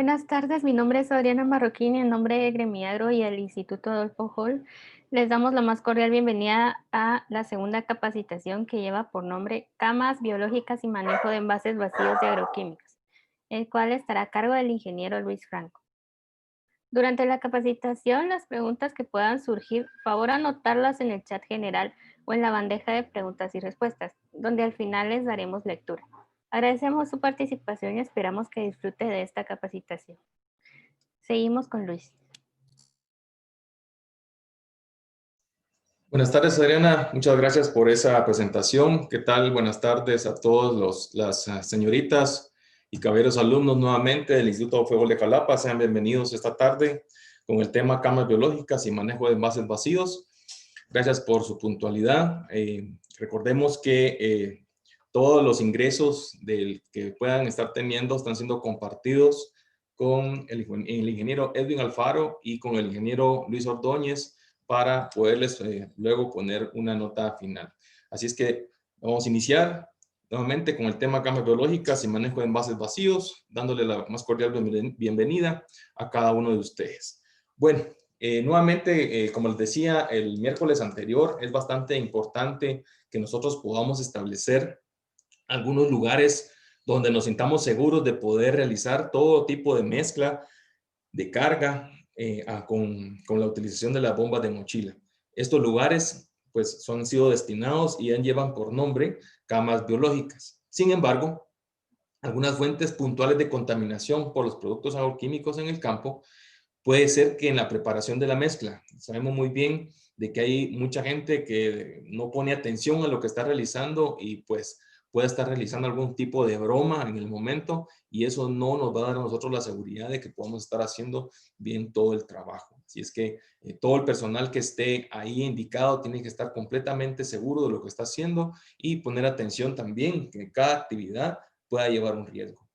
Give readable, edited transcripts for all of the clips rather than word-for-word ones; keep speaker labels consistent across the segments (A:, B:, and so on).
A: Buenas tardes, mi nombre es Adriana Marroquín y en nombre de Gremiagro y el Instituto Adolfo Hall les damos la más cordial bienvenida a la segunda capacitación que lleva por nombre Camas biológicas y manejo de envases vacíos de agroquímicos, el cual estará a cargo del ingeniero Luis Franco. Durante la capacitación, las preguntas que puedan surgir, favor anotarlas en el chat general o en la bandeja de preguntas y respuestas, donde al final les daremos lectura. Agradecemos su participación y esperamos que disfrute de esta capacitación. Seguimos con Luis.
B: Buenas tardes, Adriana. Muchas gracias por esa presentación. ¿Qué tal? Buenas tardes a todos las señoritas y caballeros alumnos nuevamente del Instituto Fuego de Jalapa. Sean bienvenidos esta tarde con el tema camas biológicas y manejo de envases vacíos. Gracias por su puntualidad. Recordemos que todos los ingresos que puedan estar teniendo están siendo compartidos con el ingeniero Edwin Alfaro y con el ingeniero Luis Ordóñez para poderles luego poner una nota final. Así es que vamos a iniciar nuevamente con el tema camas biológicas y manejo de envases vacíos, dándole la más cordial bienvenida a cada uno de ustedes. Bueno, nuevamente, como les decía el miércoles anterior, es bastante importante que nosotros podamos establecer algunos lugares donde nos sintamos seguros de poder realizar todo tipo de mezcla de carga con la utilización de las bombas de mochila. Estos lugares pues han sido destinados y llevan por nombre camas biológicas. Sin embargo, algunas fuentes puntuales de contaminación por los productos agroquímicos en el campo puede ser que en la preparación de la mezcla, sabemos muy bien de que hay mucha gente que no pone atención a lo que está realizando y pues puede estar realizando algún tipo de broma en el momento y eso no nos va a dar a nosotros la seguridad de que podamos estar haciendo bien todo el trabajo. Así es que todo el personal que esté ahí indicado tiene que estar completamente seguro de lo que está haciendo y poner atención también que cada actividad pueda llevar un riesgo.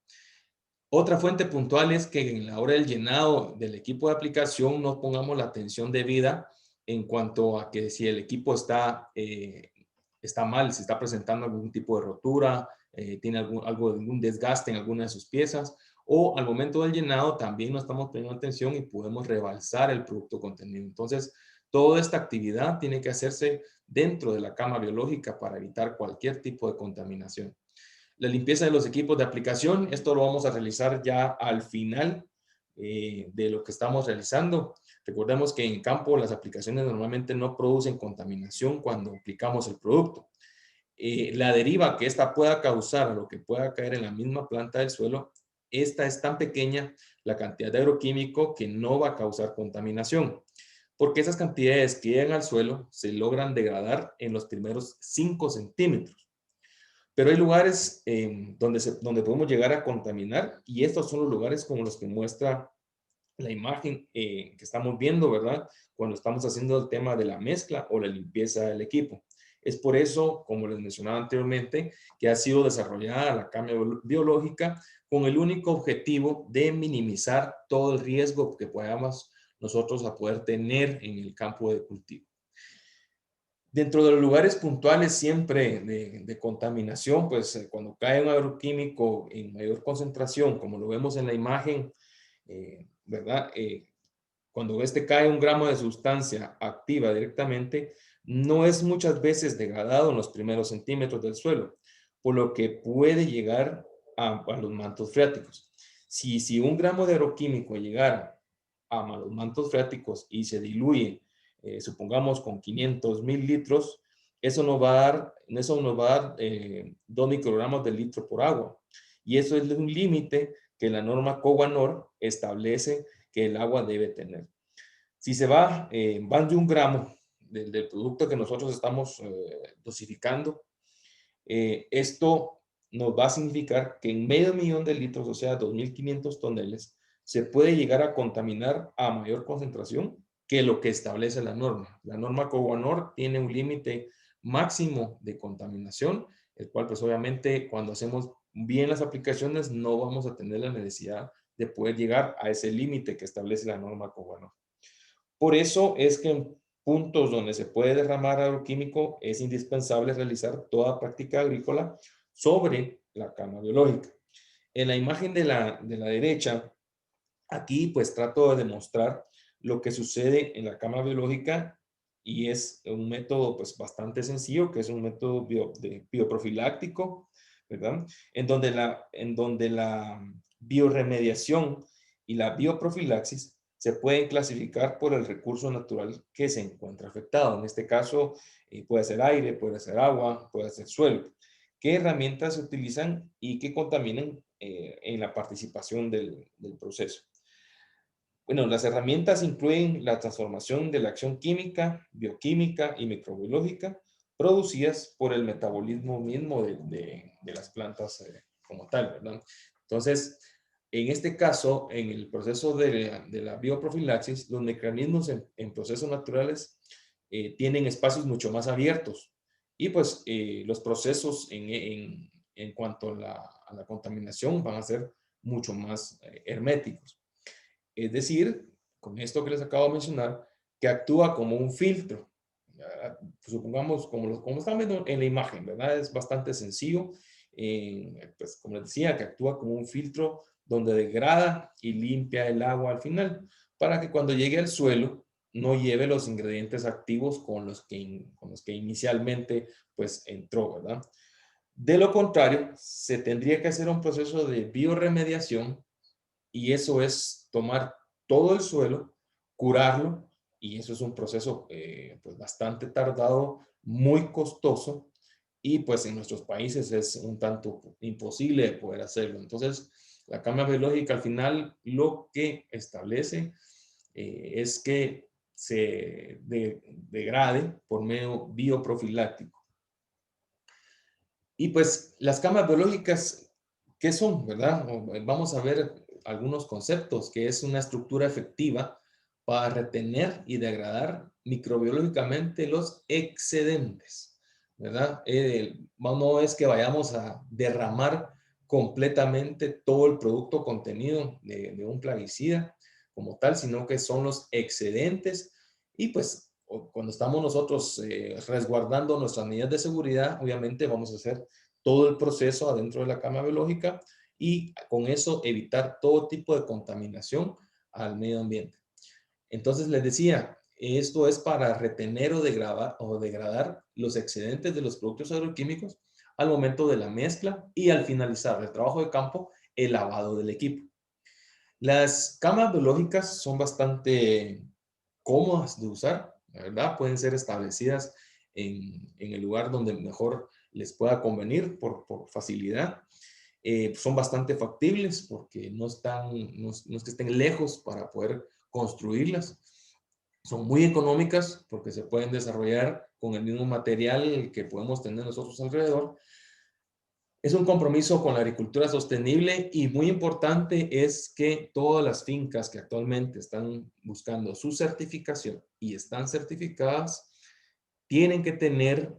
B: Otra fuente puntual es que en la hora del llenado del equipo de aplicación no pongamos la atención debida en cuanto a que si el equipo está mal, si está presentando algún tipo de rotura, tiene algún desgaste en alguna de sus piezas, o al momento del llenado también no estamos poniendo atención y podemos rebalsar el producto contenido. Entonces, toda esta actividad tiene que hacerse dentro de la cama biológica para evitar cualquier tipo de contaminación. La limpieza de los equipos de aplicación, esto lo vamos a realizar ya al final de lo que estamos realizando. Recordemos que en campo las aplicaciones normalmente no producen contaminación cuando aplicamos el producto. La deriva que esta pueda causar, lo que pueda caer en la misma planta del suelo, esta es tan pequeña, la cantidad de agroquímico, que no va a causar contaminación. Porque esas cantidades que llegan al suelo se logran degradar en los primeros 5 centímetros. Pero hay lugares donde podemos llegar a contaminar y estos son los lugares como los que muestra la imagen que estamos viendo, ¿verdad? Cuando estamos haciendo el tema de la mezcla o la limpieza del equipo. Es por eso, como les mencionaba anteriormente, que ha sido desarrollada la cama biológica con el único objetivo de minimizar todo el riesgo que podamos nosotros a poder tener en el campo de cultivo. Dentro de los lugares puntuales siempre de contaminación, pues cuando cae un agroquímico en mayor concentración, como lo vemos en la imagen, ¿verdad? Cuando cae 1 gramo de sustancia activa directamente, no es muchas veces degradado en los primeros centímetros del suelo, por lo que puede llegar a los mantos freáticos. Si 1 gramo de agroquímico llegara a los mantos freáticos y se diluye supongamos con 500,000 litros, eso nos va a dar 2 microgramos de litro por agua. Y eso es un límite que la norma COGUANOR establece que el agua debe tener. Si se va más de 1 gramo del producto que nosotros estamos dosificando, esto nos va a significar que en medio millón de litros, o sea, 2.500 toneles, se puede llegar a contaminar a mayor concentración que lo que establece la norma. La norma COGUANOR tiene un límite máximo de contaminación, el cual pues obviamente cuando hacemos bien las aplicaciones no vamos a tener la necesidad de poder llegar a ese límite que establece la norma COGUANOR. Por eso es que en puntos donde se puede derramar agroquímico es indispensable realizar toda práctica agrícola sobre la cama biológica. En la imagen de la derecha Aquí pues trato de demostrar lo que sucede en la cámara biológica y es un método pues bastante sencillo, que es un método bioprofiláctico, ¿verdad? En donde la bioremediación y la bioprofilaxis se pueden clasificar por el recurso natural que se encuentra afectado. En este caso puede ser aire, puede ser agua, puede ser suelo. ¿Qué herramientas se utilizan y qué contaminan en la participación del proceso? Bueno, las herramientas incluyen la transformación de la acción química, bioquímica y microbiológica producidas por el metabolismo mismo de las plantas como tal, ¿verdad? Entonces, en este caso, en el proceso de la bioprofilaxis, los mecanismos en procesos naturales tienen espacios mucho más abiertos y pues los procesos en cuanto a la contaminación van a ser mucho más herméticos. Es decir, con esto que les acabo de mencionar, que actúa como un filtro. Supongamos, como están viendo en la imagen, ¿verdad? Es bastante sencillo. Pues, como les decía, que actúa como un filtro donde degrada y limpia el agua al final, para que cuando llegue al suelo no lleve los ingredientes activos con los que inicialmente pues entró, ¿verdad? De lo contrario, se tendría que hacer un proceso de bioremediación y eso es tomar todo el suelo, curarlo, y eso es un proceso pues bastante tardado, muy costoso, y pues en nuestros países es un tanto imposible de poder hacerlo. Entonces, la cámara biológica al final lo que establece es que se degrade por medio bioprofiláctico. Y pues las camas biológicas, ¿qué son, verdad? Vamos a ver algunos conceptos, que es una estructura efectiva para retener y degradar microbiológicamente los excedentes, ¿verdad? No es que vayamos a derramar completamente todo el producto contenido de un plaguicida como tal, sino que son los excedentes y pues cuando estamos nosotros resguardando nuestras medidas de seguridad, obviamente vamos a hacer todo el proceso adentro de la cámara biológica y con eso evitar todo tipo de contaminación al medio ambiente. Entonces les decía, esto es para retener o degradar los excedentes de los productos agroquímicos al momento de la mezcla y al finalizar el trabajo de campo, el lavado del equipo. Las cámaras biológicas son bastante cómodas de usar, la verdad, pueden ser establecidas en el lugar donde mejor les pueda convenir por facilidad. Son bastante factibles porque no es que estén lejos para poder construirlas. Son muy económicas porque se pueden desarrollar con el mismo material que podemos tener nosotros alrededor. Es un compromiso con la agricultura sostenible y muy importante es que todas las fincas que actualmente están buscando su certificación y están certificadas, tienen que tener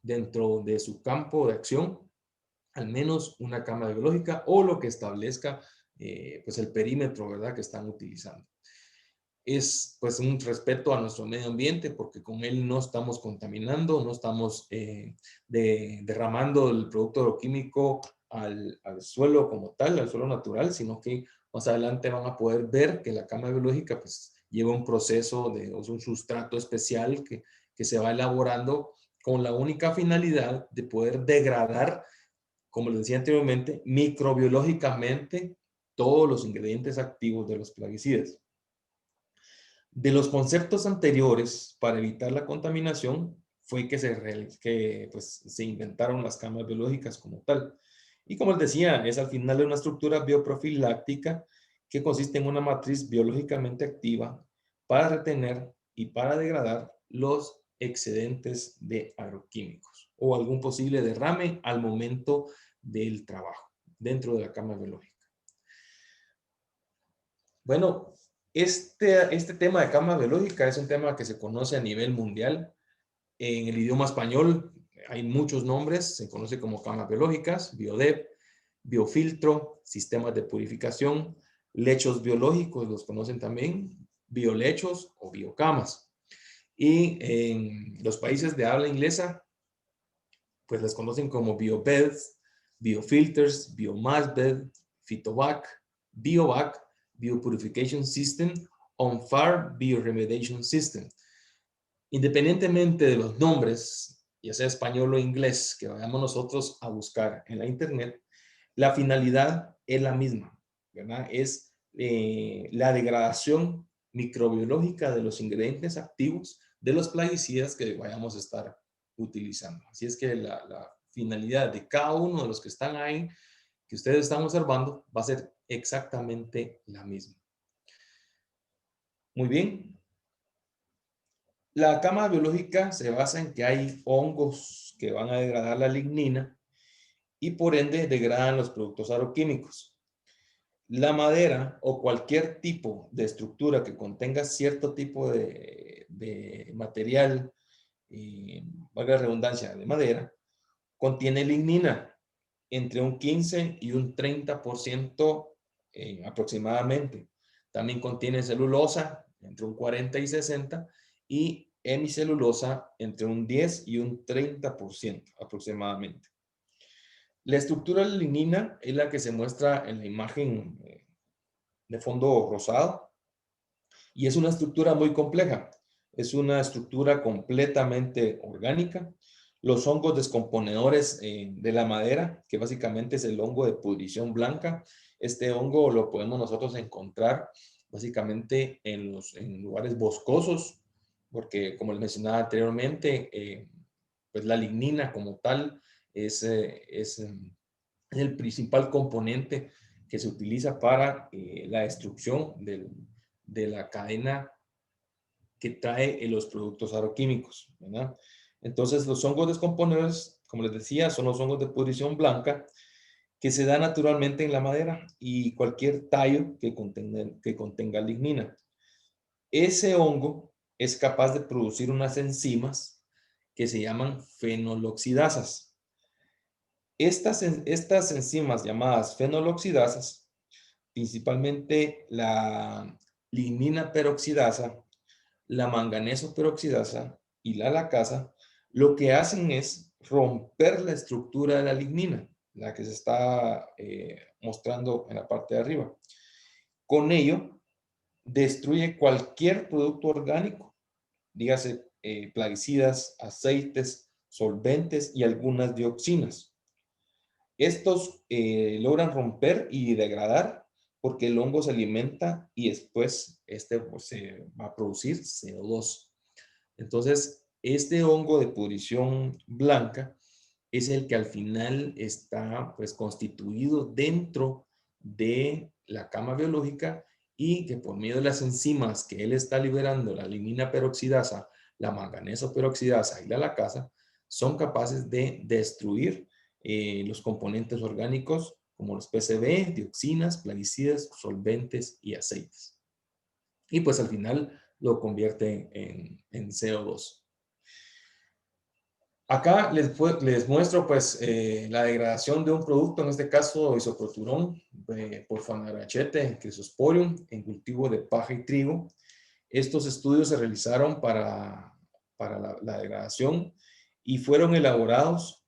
B: dentro de su campo de acción al menos una cámara biológica o lo que establezca pues el perímetro, ¿verdad?, que están utilizando. Es pues un respeto a nuestro medio ambiente porque con él no estamos contaminando, no estamos derramando el producto agroquímico al suelo como tal, al suelo natural, sino que más adelante van a poder ver que la cámara biológica pues lleva un proceso o un sustrato especial que se va elaborando con la única finalidad de poder degradar, como les decía anteriormente, microbiológicamente todos los ingredientes activos de los plaguicidas. De los conceptos anteriores para evitar la contaminación fue pues, se inventaron las cámaras biológicas como tal. Y como les decía, es al final de una estructura bioprofiláctica que consiste en una matriz biológicamente activa para retener y para degradar los excedentes de agroquímicos o algún posible derrame al momento del trabajo dentro de la cámara biológica. Bueno, este tema de cámara biológica es un tema que se conoce a nivel mundial. En el idioma español hay muchos nombres, se conoce como cámaras biológicas, biodep, biofiltro, sistemas de purificación, lechos biológicos, los conocen también, biolechos o biocamas. Y en los países de habla inglesa, pues les conocen como biobeds, biofilters, biomassbed, phytovac, biovac Biopurification System, On-Farm Bioremediation System. Independientemente de los nombres, ya sea español o inglés, que vayamos nosotros a buscar en la internet, la finalidad es la misma, ¿verdad? Es la degradación microbiológica de los ingredientes activos de los plaguicidas que vayamos a estar utilizando. Así es que la finalidad de cada uno de los que están ahí, que ustedes están observando, va a ser exactamente la misma. Muy bien. La cama biológica se basa en que hay hongos que van a degradar la lignina y por ende degradan los productos agroquímicos. La madera o cualquier tipo de estructura que contenga cierto tipo de material, valga la redundancia, de madera, contiene lignina entre un 15 y un 30% aproximadamente. También contiene celulosa entre un 40 y 60 y hemicelulosa entre un 10 y un 30% aproximadamente. La estructura de la lignina es la que se muestra en la imagen de fondo rosado y es una estructura muy compleja. Es una estructura completamente orgánica. Los hongos descomponedores de la madera, que básicamente es el hongo de pudrición blanca, este hongo lo podemos nosotros encontrar básicamente en lugares boscosos, porque como les mencionaba anteriormente, pues la lignina como tal es el principal componente que se utiliza para la destrucción de la cadena que trae los productos agroquímicos, ¿verdad? Entonces, los hongos descomponedores, como les decía, son los hongos de pudrición blanca que se da naturalmente en la madera y cualquier tallo que contenga lignina. Ese hongo es capaz de producir unas enzimas que se llaman fenoloxidasas. Estas enzimas llamadas fenoloxidasas, principalmente la lignina peroxidasa, la manganeso peroxidasa y la lacasa, lo que hacen es romper la estructura de la lignina, la que se está mostrando en la parte de arriba. Con ello, destruye cualquier producto orgánico, dígase plaguicidas, aceites, solventes y algunas dioxinas. Estos logran romper y degradar porque el hongo se alimenta y después pues, se va a producir CO2. Entonces, este hongo de pudrición blanca es el que al final está pues constituido dentro de la cama biológica y que por medio de las enzimas que él está liberando, la lignina peroxidasa, la manganeso peroxidasa y la lacasa, son capaces de destruir los componentes orgánicos como los PCB, dioxinas, plaguicidas, solventes y aceites. Y pues al final lo convierte en CO2. Acá les muestro pues la degradación de un producto, en este caso isoproturón por Phanerachete crisosporium en cultivo de paja y trigo. Estos estudios se realizaron para la degradación y fueron elaborados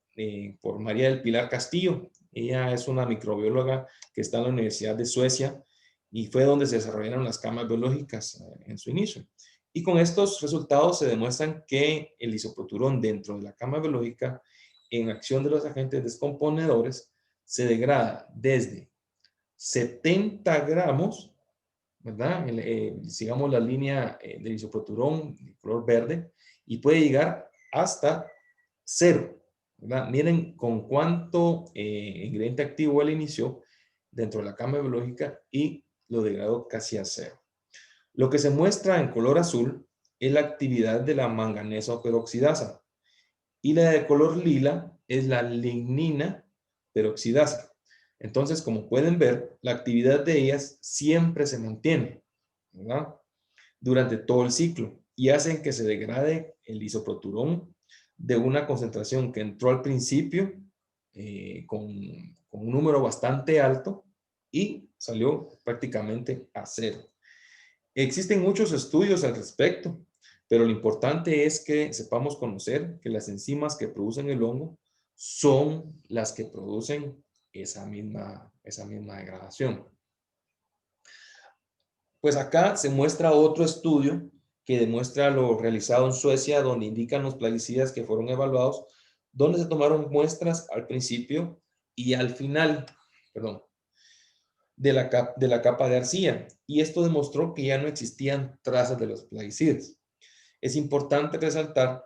B: por María del Pilar Castillo. Ella es una microbióloga que está en la Universidad de Suecia y fue donde se desarrollaron las camas biológicas en su inicio. Y con estos resultados se demuestran que el isoproturón dentro de la cama biológica, en acción de los agentes descomponedores, se degrada desde 70 gramos, ¿verdad? Sigamos la línea del isoproturón de color verde y puede llegar hasta 0, ¿verdad? Miren con cuánto ingrediente activo él inició dentro de la cama biológica y lo degradó casi a 0. Lo que se muestra en color azul es la actividad de la manganeso peroxidasa y la de color lila es la lignina peroxidasa. Entonces, como pueden ver, la actividad de ellas siempre se mantiene, ¿verdad? Durante todo el ciclo y hacen que se degrade el isoproturón de una concentración que entró al principio con un número bastante alto y salió prácticamente a 0. Existen muchos estudios al respecto, pero lo importante es que sepamos conocer que las enzimas que producen el hongo son las que producen esa misma degradación. Pues acá se muestra otro estudio que demuestra lo realizado en Suecia, donde indican los plaguicidas que fueron evaluados, donde se tomaron muestras al principio y al final, perdón, de la capa de arcilla. Y esto demostró que ya no existían trazas de los plaguicidas. Es importante resaltar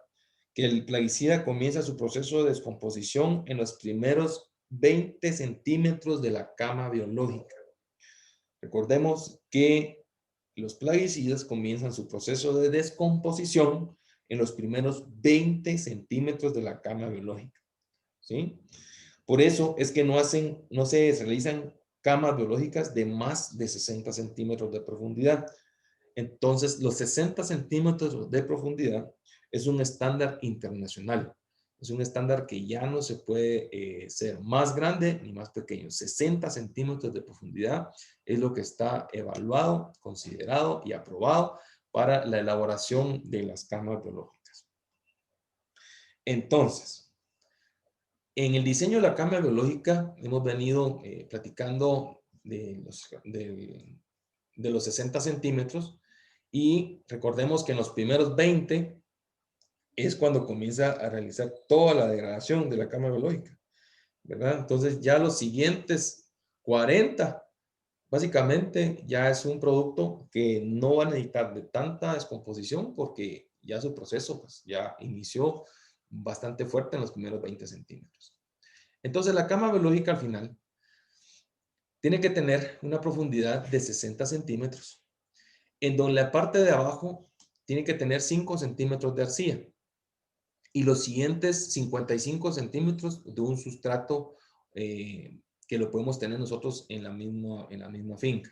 B: que el plaguicida comienza su proceso de descomposición en los primeros 20 centímetros de la cama biológica. Recordemos que los plaguicidas comienzan su proceso de descomposición en los primeros 20 centímetros de la cama biológica, ¿sí? Por eso es que no se realizan camas biológicas de más de 60 centímetros de profundidad. Entonces, los 60 centímetros de profundidad es un estándar internacional. Es un estándar que ya no se puede ser más grande ni más pequeño. 60 centímetros de profundidad es lo que está evaluado, considerado y aprobado para la elaboración de las camas biológicas. Entonces, en el diseño de la cama biológica hemos venido platicando de los 60 centímetros y recordemos que en los primeros 20 es cuando comienza a realizar toda la degradación de la cama biológica, ¿verdad? Entonces ya los siguientes 40 básicamente ya es un producto que no va a necesitar de tanta descomposición porque ya su proceso pues, ya inició bastante fuerte en los primeros 20 centímetros. Entonces la cama biológica al final tiene que tener una profundidad de 60 centímetros, en donde la parte de abajo tiene que tener 5 centímetros de arcilla y los siguientes 55 centímetros de un sustrato que lo podemos tener nosotros en la misma finca.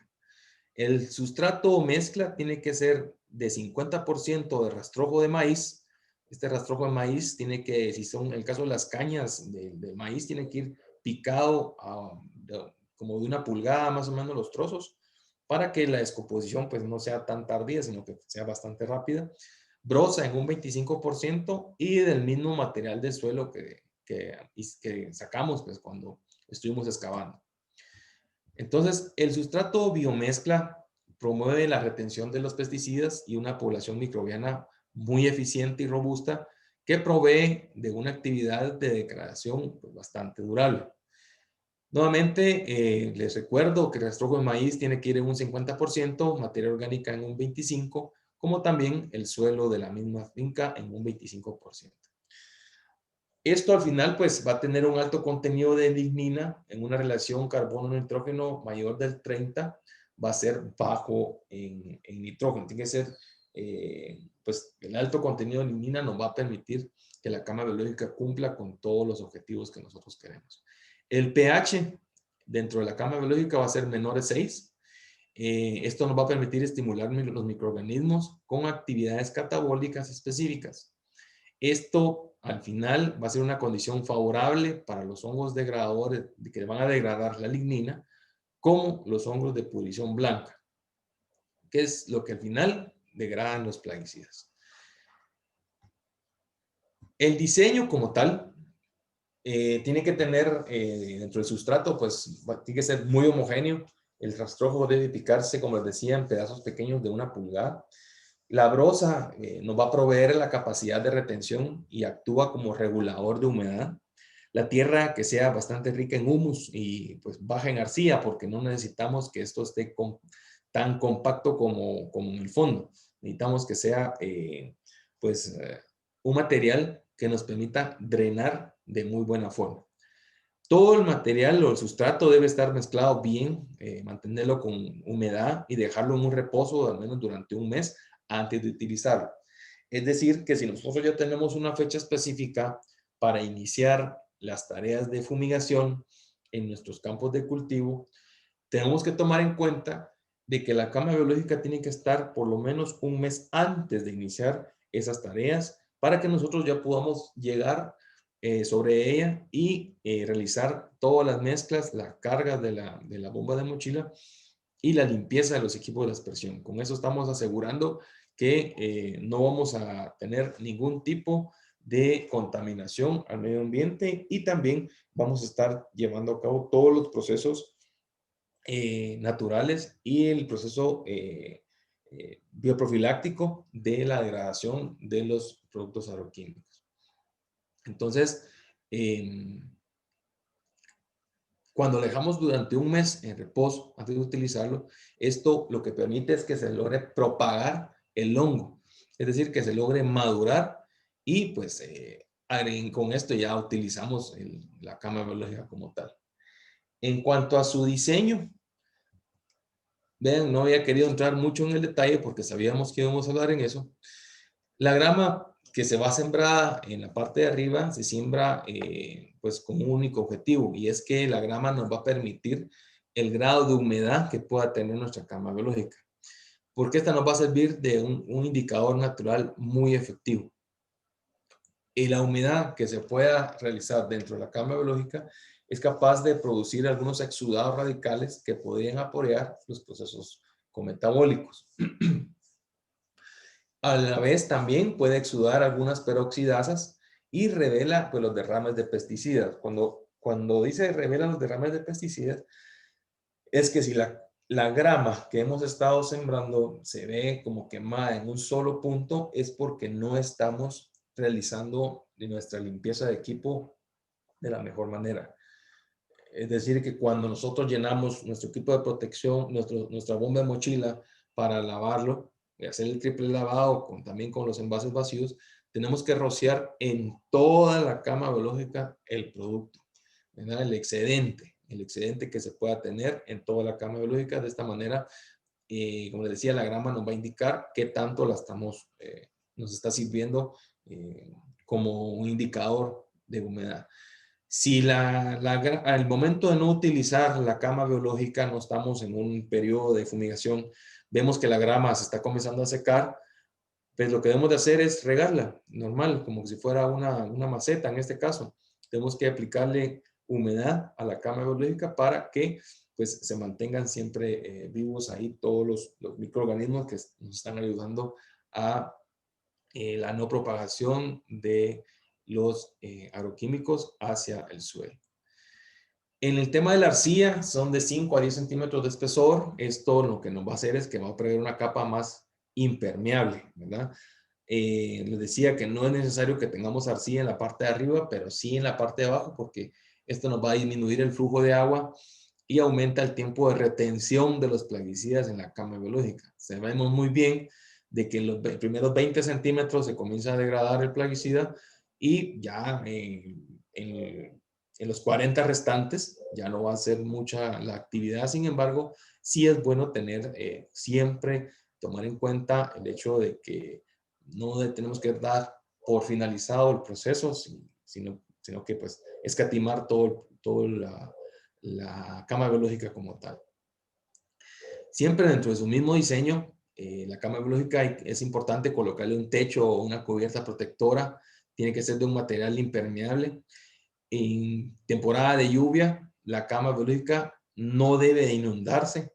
B: El sustrato o mezcla tiene que ser de 50% de rastrojo de maíz. Este rastrojo de maíz tiene que, si son el caso de las cañas de maíz, tiene que ir picado como de 1 pulgada más o menos los trozos para que la descomposición pues no sea tan tardía, sino que sea bastante rápida. Brosa en un 25% y del mismo material de suelo que sacamos pues cuando estuvimos excavando. Entonces, el sustrato biomezcla promueve la retención de los pesticidas y una población microbiana muy eficiente y robusta que provee de una actividad de degradación pues, bastante durable. Nuevamente, les recuerdo que el rastrojo de maíz tiene que ir en un 50%, materia orgánica en un 25%, como también el suelo de la misma finca en un 25%. Esto al final pues va a tener un alto contenido de lignina en una relación carbono-nitrógeno mayor del 30, va a ser bajo en nitrógeno. Tiene que ser, pues el alto contenido de lignina nos va a permitir que la cama biológica cumpla con todos los objetivos que nosotros queremos. El pH dentro de la cama biológica va a ser menor de 6. Esto nos va a permitir estimular los microorganismos con actividades catabólicas específicas. Esto al final va a ser una condición favorable para los hongos degradadores que van a degradar la lignina, como los hongos de pudrición blanca, que es lo que al final degradan los plaguicidas. El diseño como tal tiene que tener dentro del sustrato, pues tiene que ser muy homogéneo. El rastrojo debe picarse, como les decía, en pedazos pequeños de 1 pulgada. La brosa nos va a proveer la capacidad de retención y actúa como regulador de humedad. La tierra que sea bastante rica en humus y pues baja en arcilla, porque no necesitamos que esto esté tan compacto como en el fondo. Necesitamos que sea un material que nos permita drenar de muy buena forma. Todo el material o el sustrato debe estar mezclado bien, mantenerlo con humedad y dejarlo en un reposo al menos durante un mes antes de utilizarlo. Es decir, que si nosotros ya tenemos una fecha específica para iniciar las tareas de fumigación en nuestros campos de cultivo, tenemos que tomar en cuenta de que la cama biológica tiene que estar por lo menos un mes antes de iniciar esas tareas para que nosotros ya podamos llegar sobre ella y realizar todas las mezclas, la carga de la bomba de mochila y la limpieza de los equipos de aspersión. Con eso estamos asegurando que no vamos a tener ningún tipo de contaminación al medio ambiente y también vamos a estar llevando a cabo todos los procesos naturales y el proceso bioprofiláctico de la degradación de los productos agroquímicos. Entonces, cuando lo dejamos durante un mes en reposo antes de utilizarlo, esto lo que permite es que se logre propagar el hongo, es decir, que se logre madurar y pues con esto ya utilizamos la cama biológica como tal. En cuanto a su diseño, vean, no había querido entrar mucho en el detalle porque sabíamos que íbamos a hablar en eso. La grama que se va sembrada en la parte de arriba se siembra pues con un único objetivo, y es que la grama nos va a permitir el grado de humedad que pueda tener nuestra cama biológica, porque esta nos va a servir de un indicador natural muy efectivo. Y la humedad que se pueda realizar dentro de la cama biológica es capaz de producir algunos exudados radicales que podrían apoyar los procesos cometabólicos. A la vez también puede exudar algunas peroxidasas y revela pues, los derrames de pesticidas. Cuando dice revela los derrames de pesticidas, es que si la grama que hemos estado sembrando se ve como quemada en un solo punto, es porque no estamos realizando nuestra limpieza de equipo de la mejor manera. Es decir, que cuando nosotros llenamos nuestro equipo de protección, nuestra bomba de mochila para lavarlo, y hacer el triple lavado también con los envases vacíos, tenemos que rociar en toda la cama biológica el producto, ¿verdad? El excedente que se pueda tener en toda la cama biológica. De esta manera, como les decía, la grama nos va a indicar qué tanto nos está sirviendo como un indicador de humedad. Si al momento de no utilizar la cama biológica, no estamos en un periodo de fumigación, vemos que la grama se está comenzando a secar, pues lo que debemos de hacer es regarla, normal, como si fuera una maceta en este caso. Tenemos que aplicarle humedad a la cama biológica para que pues, se mantengan siempre vivos ahí todos los microorganismos que nos están ayudando a la no propagación de los agroquímicos hacia el suelo. En el tema de la arcilla, son de 5 a 10 centímetros de espesor. Esto lo que nos va a hacer es que va a proveer una capa más impermeable, ¿verdad? Les decía que no es necesario que tengamos arcilla en la parte de arriba, pero sí en la parte de abajo, porque esto nos va a disminuir el flujo de agua y aumenta el tiempo de retención de los plaguicidas en la cama biológica. Sabemos muy bien de que en los primeros 20 centímetros se comienza a degradar el plaguicida y ya en los 40 restantes ya no va a ser mucha la actividad. Sin embargo, sí es bueno tener siempre, tomar en cuenta el hecho de que no tenemos que dar por finalizado el proceso, sino que pues escatimar todo la cama biológica como tal. Siempre dentro de su mismo diseño, la cama biológica es importante colocarle un techo o una cubierta protectora. Tiene que ser de un material impermeable. En temporada de lluvia, la cama biológica no debe de inundarse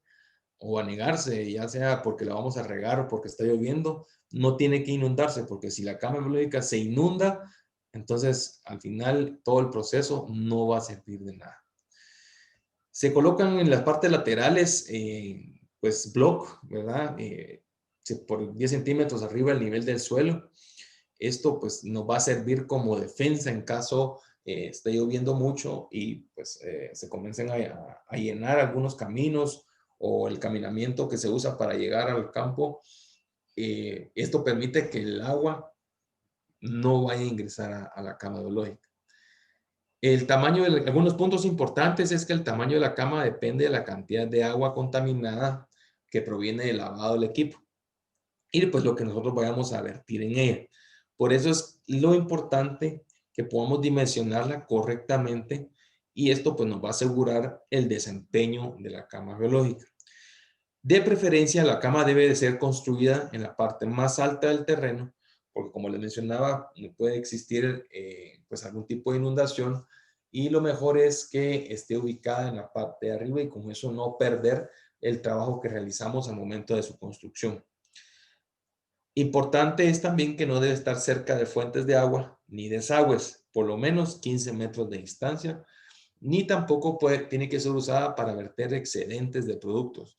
B: o anegarse, ya sea porque la vamos a regar o porque está lloviendo. No tiene que inundarse, porque si la cama biológica se inunda, entonces al final todo el proceso no va a servir de nada. Se colocan en las partes laterales, pues block, ¿verdad? Por 10 centímetros arriba del nivel del suelo. Esto pues nos va a servir como defensa en caso esté lloviendo mucho y pues se comiencen a llenar algunos caminos o el caminamiento que se usa para llegar al campo. Esto permite que el agua no vaya a ingresar a la cama biológica. El tamaño de algunos puntos importantes es que el tamaño de la cama depende de la cantidad de agua contaminada que proviene del lavado del equipo y pues lo que nosotros vayamos a vertir en ella. Por eso es lo importante que podamos dimensionarla correctamente, y esto pues nos va a asegurar el desempeño de la cama biológica. De preferencia, la cama debe de ser construida en la parte más alta del terreno, porque como les mencionaba, puede existir pues algún tipo de inundación, y lo mejor es que esté ubicada en la parte de arriba y con eso no perder el trabajo que realizamos al momento de su construcción. Importante es también que no debe estar cerca de fuentes de agua ni desagües, por lo menos 15 metros de distancia, ni tampoco tiene que ser usada para verter excedentes de productos.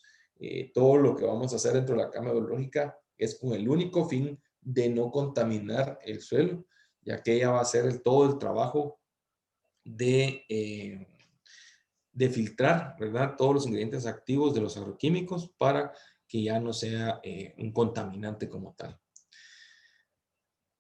B: Todo lo que vamos a hacer dentro de la cama biológica es con el único fin de no contaminar el suelo, ya que ella va a hacer todo el trabajo de, de filtrar, ¿verdad? Todos los ingredientes activos de los agroquímicos para que ya no sea un contaminante como tal.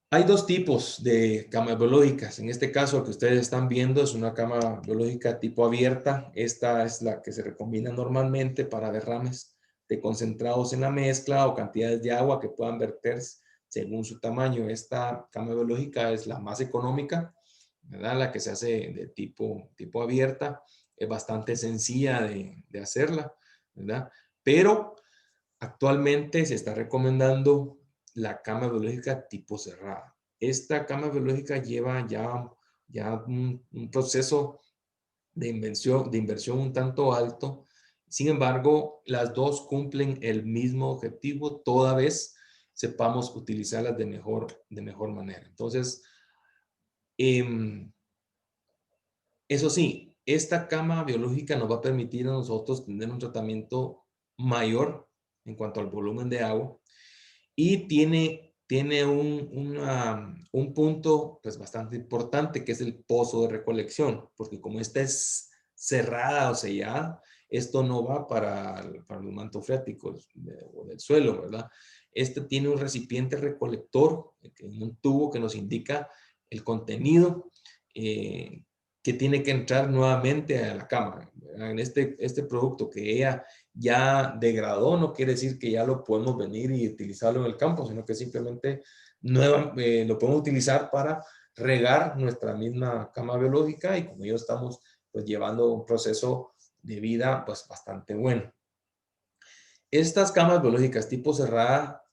B: Hay dos tipos de camas biológicas. En este caso, que ustedes están viendo es una cama biológica tipo abierta. Esta es la que se recomienda normalmente para derrames de concentrados en la mezcla o cantidades de agua que puedan verterse según su tamaño. Esta cama biológica es la más económica, ¿verdad? La que se hace de tipo abierta. Es bastante sencilla de hacerla, ¿verdad? Pero actualmente se está recomendando la cama biológica tipo cerrada. Esta cama biológica lleva ya un proceso de inversión un tanto alto. Sin embargo, las dos cumplen el mismo objetivo toda vez sepamos utilizarlas de mejor manera. Entonces, eh, eso sí, esta cama biológica nos va a permitir a nosotros tener un tratamiento mayor en cuanto al volumen de agua y tiene un punto pues, bastante importante que es el pozo de recolección, porque como esta es cerrada o sellada, esto no va para los mantos freáticos o del suelo, ¿verdad? Este tiene un recipiente recolector, un tubo que nos indica el contenido que tiene que entrar nuevamente a la cámara. En este producto que ella ya degradó, no quiere decir que ya lo podemos venir y utilizarlo en el campo, sino que simplemente lo podemos utilizar para regar nuestra misma cama biológica y como yo estamos pues llevando un proceso de vida pues bastante bueno. Estas camas biológicas tipo cerrada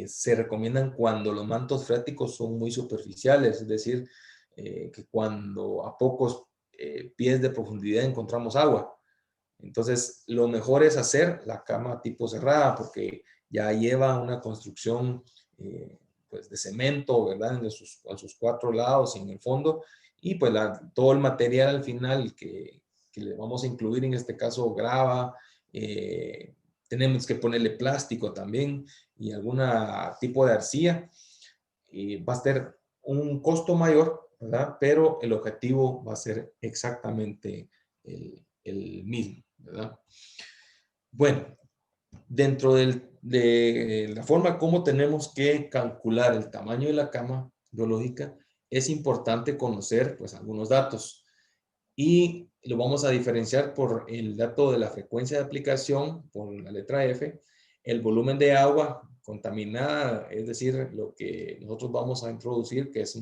B: se recomiendan cuando los mantos freáticos son muy superficiales, es decir, que cuando a pocos pies de profundidad encontramos agua. Entonces, lo mejor es hacer la cama tipo cerrada porque ya lleva una construcción pues de cemento, ¿verdad? En sus cuatro lados y en el fondo. Y pues todo el material al final que le vamos a incluir, en este caso grava, eh, tenemos que ponerle plástico también y algún tipo de arcilla. Va a ser un costo mayor, ¿verdad? Pero el objetivo va a ser exactamente el mismo, ¿verdad? Bueno, dentro de la forma como tenemos que calcular el tamaño de la cama biológica, es importante conocer pues algunos datos y lo vamos a diferenciar por el dato de la frecuencia de aplicación, por la letra F, el volumen de agua contaminada, es decir, lo que nosotros vamos a introducir, que es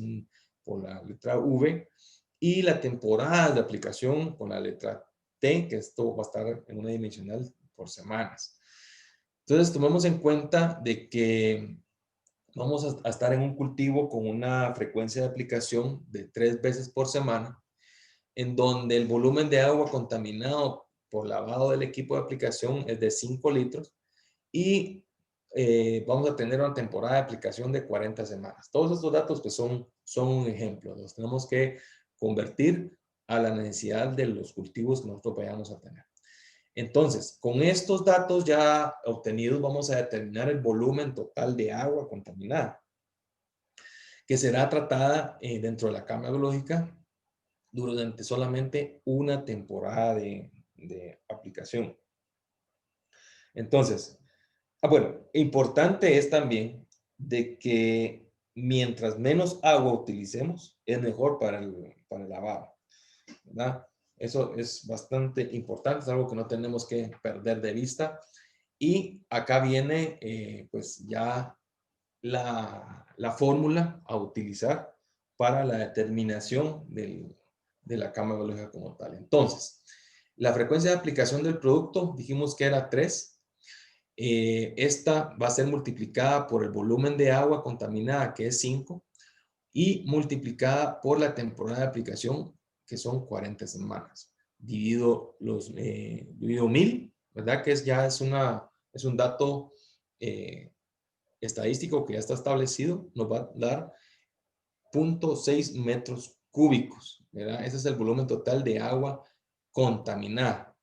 B: por la letra V, y la temporada de aplicación con la letra T, que esto va a estar en una dimensional por semanas. Entonces, tomemos en cuenta de que vamos a estar en un cultivo con una frecuencia de aplicación de 3 veces por semana, en donde el volumen de agua contaminado por lavado del equipo de aplicación es de 5 litros y vamos a tener una temporada de aplicación de 40 semanas. Todos estos datos que son un ejemplo, los tenemos que convertir a la necesidad de los cultivos que nosotros vayamos a tener. Entonces, con estos datos ya obtenidos, vamos a determinar el volumen total de agua contaminada, que será tratada dentro de la cámara biológica durante solamente una temporada de aplicación. Entonces, bueno, importante es también de que mientras menos agua utilicemos, es mejor para el lavado, ¿verdad? Eso es bastante importante, es algo que no tenemos que perder de vista. Y acá viene pues ya la fórmula a utilizar para la determinación de la cama biológica como tal. Entonces, la frecuencia de aplicación del producto dijimos que era 3. Esta va a ser multiplicada por el volumen de agua contaminada, que es 5, y multiplicada por la temporada de aplicación, que son 40 semanas. Dividido 1000, ¿verdad? Que es un dato estadístico que ya está establecido, nos va a dar 0.6 metros cúbicos, ¿verdad? Ese es el volumen total de agua contaminada.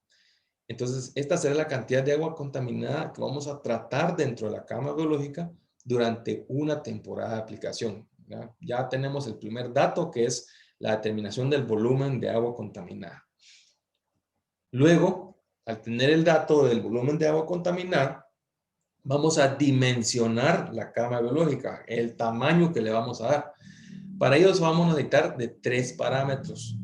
B: Entonces, esta será la cantidad de agua contaminada que vamos a tratar dentro de la cama biológica durante una temporada de aplicación. ¿Ya? Ya tenemos el primer dato, que es la determinación del volumen de agua contaminada. Luego, al tener el dato del volumen de agua contaminada, vamos a dimensionar la cama biológica, el tamaño que le vamos a dar. Para ello vamos a necesitar de 3 parámetros.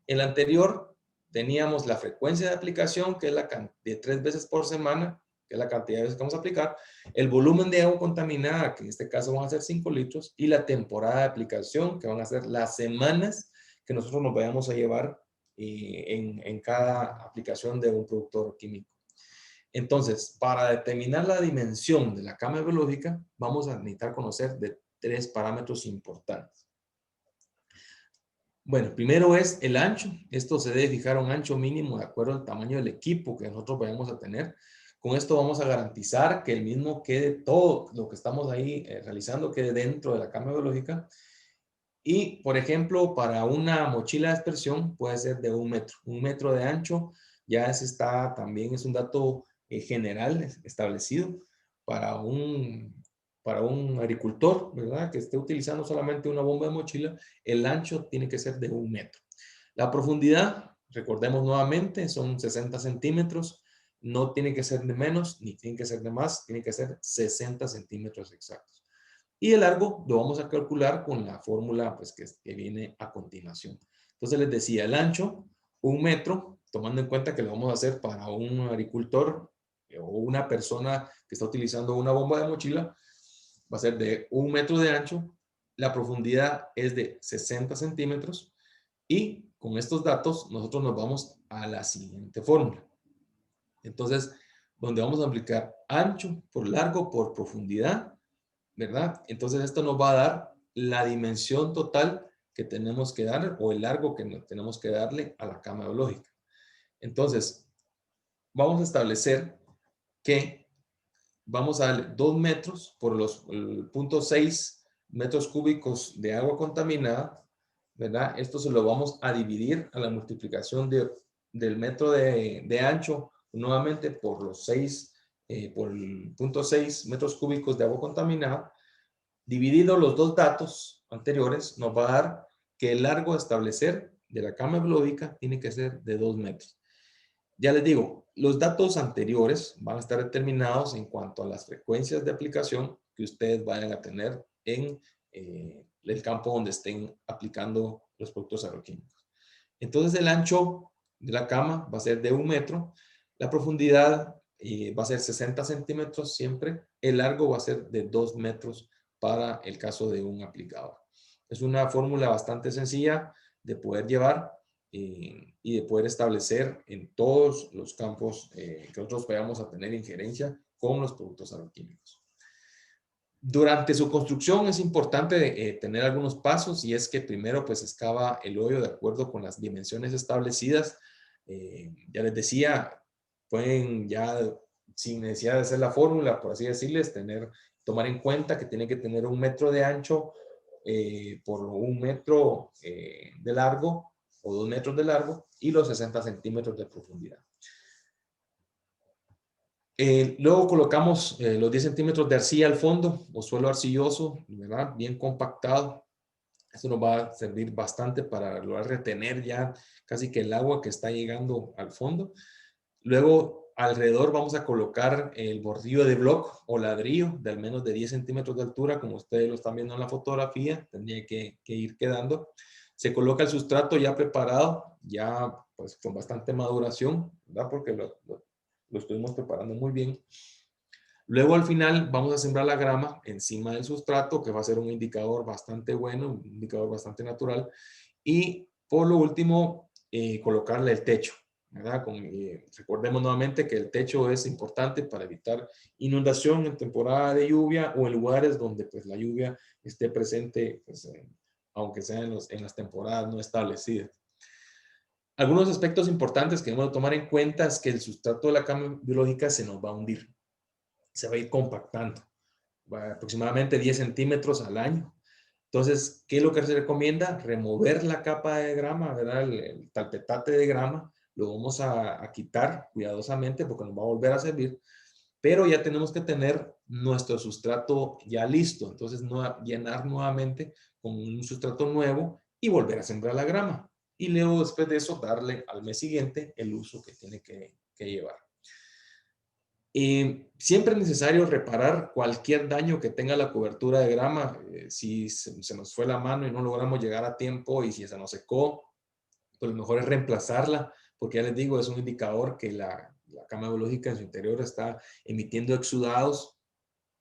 B: El anterior teníamos la frecuencia de aplicación, que es la de 3 veces por semana, que es la cantidad de veces que vamos a aplicar, el volumen de agua contaminada, que en este caso van a ser 5 litros, y la temporada de aplicación, que van a ser las semanas que nosotros nos vayamos a llevar en cada aplicación de un productor químico. Entonces, para determinar la dimensión de la cama biológica, vamos a necesitar conocer de 3 parámetros importantes. Bueno, primero es el ancho. Esto se debe fijar un ancho mínimo de acuerdo al tamaño del equipo que nosotros vayamos a tener. Con esto vamos a garantizar que el mismo quede, todo lo que estamos ahí realizando quede dentro de la cama biológica. Y, por ejemplo, para una mochila de aspersión puede ser de 1 metro. 1 metro de ancho ya también es un dato general establecido para un agricultor, ¿verdad? Que esté utilizando solamente una bomba de mochila, el ancho tiene que ser de 1 metro. La profundidad, recordemos nuevamente, son 60 centímetros. No tiene que ser de menos, ni tiene que ser de más, tiene que ser 60 centímetros exactos. Y el largo lo vamos a calcular con la fórmula pues, que viene a continuación. Entonces les decía, el ancho, 1 metro, tomando en cuenta que lo vamos a hacer para un agricultor o una persona que está utilizando una bomba de mochila, va a ser de 1 metro de ancho, la profundidad es de 60 centímetros y con estos datos nosotros nos vamos a la siguiente fórmula. Entonces, donde vamos a aplicar ancho por largo por profundidad, ¿verdad? Entonces esto nos va a dar la dimensión total que tenemos que dar o el largo que tenemos que darle a la cama biológica. Entonces, vamos a establecer que vamos a darle 2 metros por los 0.6 metros cúbicos de agua contaminada, ¿verdad? Esto se lo vamos a dividir a la multiplicación del metro de ancho nuevamente por los 6, por el 0.6 metros cúbicos de agua contaminada. Dividido los dos datos anteriores, nos va a dar que el largo a establecer de la cama biológica tiene que ser de 2 metros. Ya les digo, los datos anteriores van a estar determinados en cuanto a las frecuencias de aplicación que ustedes vayan a tener en el campo donde estén aplicando los productos agroquímicos. Entonces el ancho de la cama va a ser de 1 metro, la profundidad va a ser 60 centímetros siempre, el largo va a ser de 2 metros para el caso de un aplicador. Es una fórmula bastante sencilla de poder llevar y de poder establecer en todos los campos que nosotros vayamos a tener injerencia con los productos agroquímicos. Durante su construcción es importante tener algunos pasos y es que primero pues excava el hoyo de acuerdo con las dimensiones establecidas. Ya les decía, pueden ya sin necesidad de hacer la fórmula, por así decirles, tomar en cuenta que tiene que tener 1 metro de ancho por 1 metro de largo o 2 metros de largo y los 60 centímetros de profundidad. Luego colocamos los 10 centímetros de arcilla al fondo o suelo arcilloso, ¿verdad? Bien compactado. Esto nos va a servir bastante para lograr retener ya casi que el agua que está llegando al fondo. Luego alrededor vamos a colocar el bordillo de block o ladrillo de al menos de 10 centímetros de altura, como ustedes lo están viendo en la fotografía, tendría que ir quedando. Se coloca el sustrato ya preparado, ya pues con bastante maduración, ¿verdad? Porque lo estuvimos preparando muy bien. Luego al final vamos a sembrar la grama encima del sustrato, que va a ser un indicador bastante bueno, un indicador bastante natural. Y por lo último, colocarle el techo, ¿verdad? Recordemos nuevamente que el techo es importante para evitar inundación en temporada de lluvia o en lugares donde pues, la lluvia esté presente, pues, aunque sea en las temporadas no establecidas. Algunos aspectos importantes que debemos tomar en cuenta es que el sustrato de la cama biológica se nos va a hundir, se va a ir compactando, aproximadamente 10 centímetros al año. Entonces, ¿qué es lo que se recomienda? Remover la capa de grama, ¿verdad? El talpetate de grama, lo vamos a quitar cuidadosamente porque nos va a volver a servir, pero ya tenemos que tener nuestro sustrato ya listo. Entonces, no, llenar nuevamente con un sustrato nuevo y volver a sembrar la grama. Y luego, después de eso, darle al mes siguiente el uso que tiene que llevar. Siempre es necesario reparar cualquier daño que tenga la cobertura de grama. Si se nos fue la mano y no logramos llegar a tiempo y si se nos secó, pues lo mejor es reemplazarla, porque ya les digo, es un indicador que la cama biológica en su interior está emitiendo exudados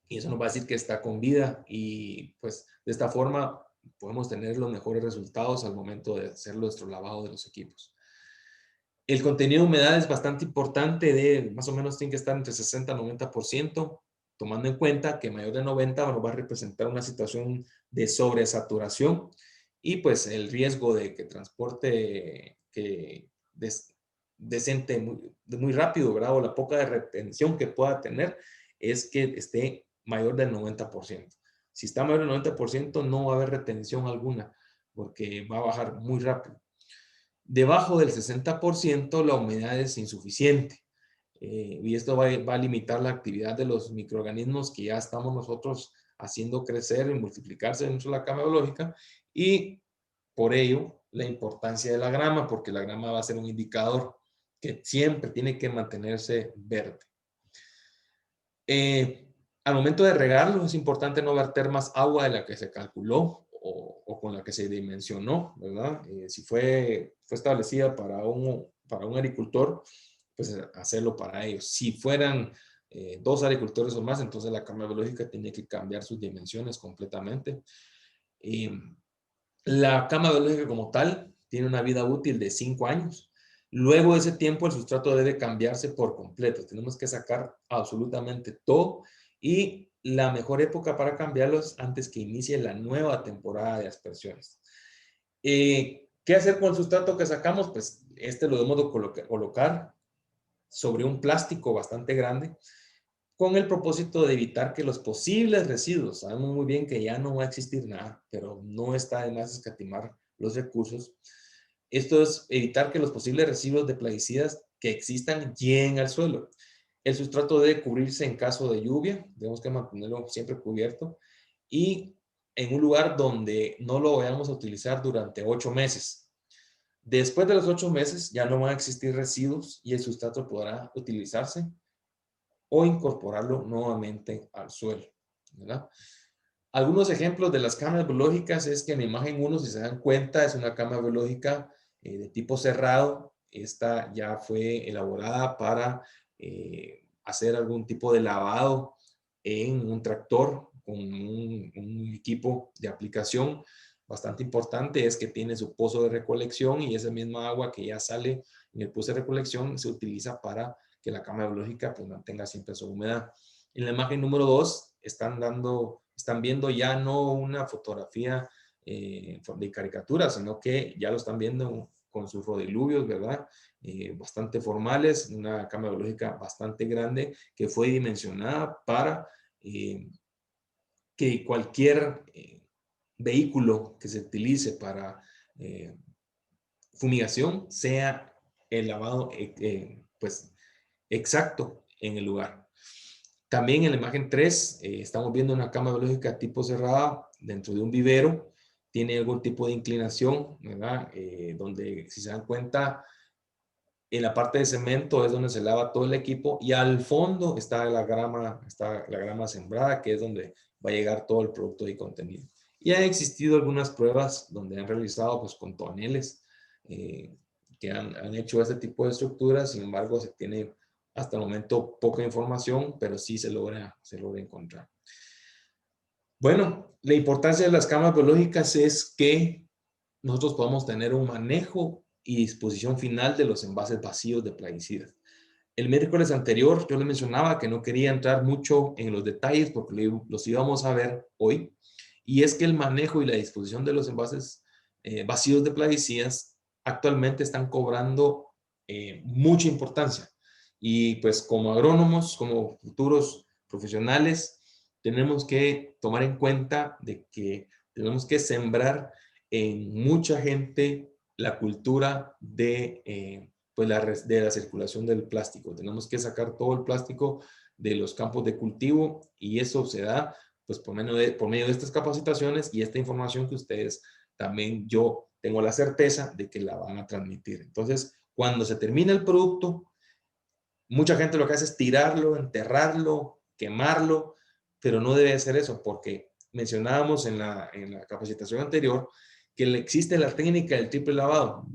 B: y eso nos va a decir que está con vida y pues de esta forma podemos tener los mejores resultados al momento de hacer nuestro lavado de los equipos. El contenido de humedad es bastante importante, de más o menos tiene que estar entre 60 y 90%, tomando en cuenta que mayor de 90 nos va a representar una situación de sobresaturación y pues el riesgo de que transporte que descente muy rápido, ¿verdad? O la poca de retención que pueda tener es que esté mayor del 90%. Si está mayor del 90%, no va a haber retención alguna porque va a bajar muy rápido. Debajo del 60%, la humedad es insuficiente. Y esto va a limitar la actividad de los microorganismos que ya estamos nosotros haciendo crecer y multiplicarse dentro de la cama biológica. Y por ello, la importancia de la grama, porque la grama va a ser un indicador que siempre tiene que mantenerse verde. Al momento de regarlo, es importante no verter más agua de la que se calculó o con la que se dimensionó, ¿verdad? Si fue establecida para un agricultor, pues hacerlo para ellos. Si fueran 2 agricultores o más, entonces la cama biológica tiene que cambiar sus dimensiones completamente. La cama biológica como tal tiene una vida útil de 5 años. Luego de ese tiempo el sustrato debe cambiarse por completo. Tenemos que sacar absolutamente todo y la mejor época para cambiarlos antes que inicie la nueva temporada de aspersiones. ¿Qué hacer con el sustrato que sacamos? Pues lo debemos de colocar sobre un plástico bastante grande con el propósito de evitar que los posibles residuos, sabemos muy bien que ya no va a existir nada, pero no está de más escatimar los recursos. Esto es evitar que los posibles residuos de plaguicidas que existan lleguen al suelo. El sustrato debe cubrirse en caso de lluvia, tenemos que mantenerlo siempre cubierto y en un lugar donde no lo vayamos a utilizar durante 8 meses. Después de los 8 meses ya no van a existir residuos y el sustrato podrá utilizarse o incorporarlo nuevamente al suelo, ¿verdad? Algunos ejemplos de las camas biológicas es que en la imagen 1, si se dan cuenta, es una cama biológica de tipo cerrado. Esta ya fue elaborada para hacer algún tipo de lavado en un tractor con un equipo de aplicación. Bastante importante es que tiene su pozo de recolección y esa misma agua que ya sale en el pozo de recolección se utiliza para que la cama biológica pues mantenga siempre su humedad. En la imagen número 2 están viendo ya no una fotografía de caricatura, sino que ya lo están viendo con sus rodiluvios, ¿verdad? Bastante formales, una cama biológica bastante grande que fue dimensionada para que cualquier vehículo que se utilice para fumigación sea el lavado pues exacto en el lugar. También en la imagen 3 estamos viendo una cama biológica tipo cerrada dentro de un vivero. Tiene algún tipo de inclinación, ¿verdad? Donde, si se dan cuenta, en la parte de cemento es donde se lava todo el equipo y al fondo está la grama sembrada, que es donde va a llegar todo el producto y contenido. Y han existido algunas pruebas donde han realizado pues, con toneles que han hecho este tipo de estructuras. Sin embargo, se tiene hasta el momento poca información, pero sí se logra encontrar. Bueno, la importancia de las camas biológicas es que nosotros podamos tener un manejo y disposición final de los envases vacíos de plaguicidas. El miércoles anterior yo le mencionaba que no quería entrar mucho en los detalles porque los íbamos a ver hoy, y es que el manejo y la disposición de los envases vacíos de plaguicidas actualmente están cobrando mucha importancia. Y pues como agrónomos, como futuros profesionales, tenemos que tomar en cuenta de que tenemos que sembrar en mucha gente la cultura de, pues de la circulación del plástico. Tenemos que sacar todo el plástico de los campos de cultivo y eso se da pues por medio de estas capacitaciones y esta información que ustedes también yo tengo la certeza de que la van a transmitir. Entonces, cuando se termina el producto, mucha gente lo que hace es tirarlo, enterrarlo, quemarlo, pero no debe ser eso porque mencionábamos en la capacitación anterior que existe la técnica del triple lavado.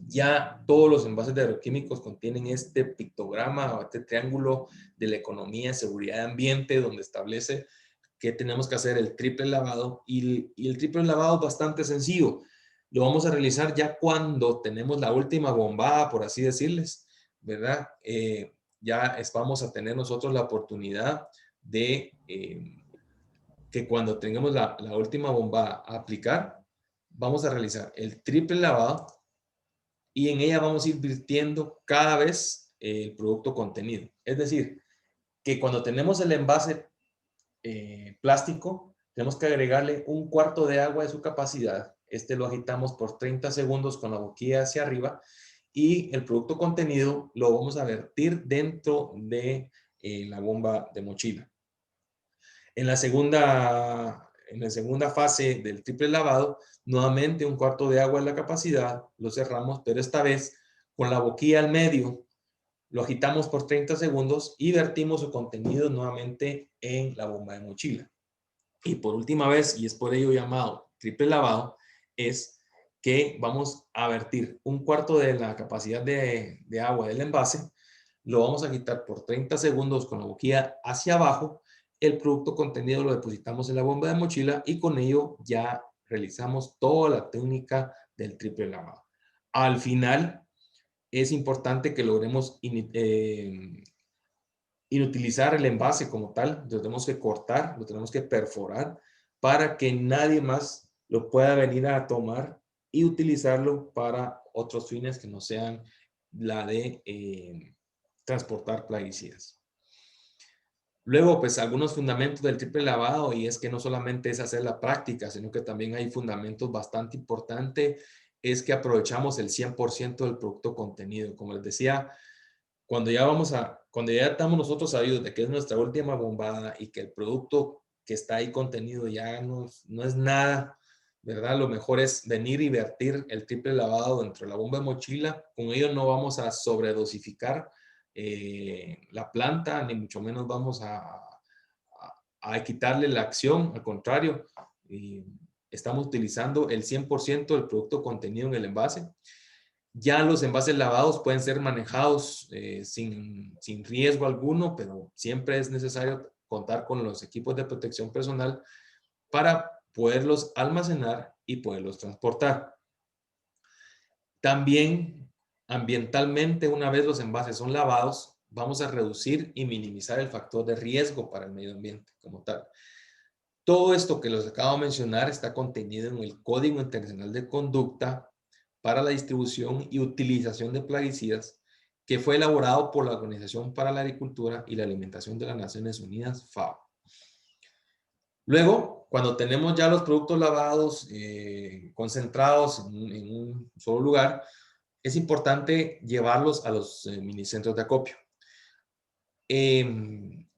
B: Ya todos los envases de agroquímicos contienen este pictograma o este triángulo de la economía, seguridad de ambiente, donde establece que tenemos que hacer el triple lavado y el triple lavado es bastante sencillo. Lo vamos a realizar ya cuando tenemos la última bombada, por así decirles, ¿verdad? Vamos a tener nosotros la oportunidad de que cuando tengamos la última bombada a aplicar, vamos a realizar el triple lavado y en ella vamos a ir virtiendo cada vez el producto contenido. Es decir, que cuando tenemos el envase plástico, tenemos que agregarle un cuarto de agua de su capacidad. Este lo agitamos por 30 segundos con la boquilla hacia arriba y el producto contenido lo vamos a vertir dentro de la bomba de mochila. En la segunda fase del triple lavado, nuevamente un cuarto de agua es la capacidad, lo cerramos, pero esta vez con la boquilla al medio, lo agitamos por 30 segundos y vertimos su contenido nuevamente en la bomba de mochila. Y por última vez, y es por ello llamado triple lavado, es que vamos a vertir un cuarto de la capacidad de agua del envase, lo vamos a agitar por 30 segundos con la boquilla hacia abajo, el producto contenido lo depositamos en la bomba de mochila y con ello ya realizamos toda la técnica del triple lavado. Al final, es importante que logremos inutilizar el envase como tal, lo tenemos que cortar, lo tenemos que perforar para que nadie más lo pueda venir a tomar y utilizarlo para otros fines que no sean la de transportar plaguicidas. Luego, pues algunos fundamentos del triple lavado, y es que no solamente es hacer la práctica, sino que también hay fundamentos bastante importantes, es que aprovechamos el 100% del producto contenido. Como les decía, cuando ya estamos nosotros sabidos de que es nuestra última bombada y que el producto que está ahí contenido ya no es nada, ¿verdad? Lo mejor es venir y vertir el triple lavado dentro de la bomba de mochila. Con ello no vamos a sobredosificar la planta, ni mucho menos vamos a quitarle la acción, al contrario, estamos utilizando el 100% del producto contenido en el envase. Ya los envases lavados pueden ser manejados sin riesgo alguno, pero siempre es necesario contar con los equipos de protección personal para poderlos almacenar y poderlos transportar. También, ambientalmente, una vez los envases son lavados, vamos a reducir y minimizar el factor de riesgo para el medio ambiente como tal. Todo esto que les acabo de mencionar está contenido en el Código Internacional de Conducta para la distribución y utilización de plaguicidas, que fue elaborado por la Organización para la Agricultura y la Alimentación de las Naciones Unidas, FAO. Luego, cuando tenemos ya los productos lavados, concentrados en un solo lugar, es importante llevarlos a los minicentros de acopio.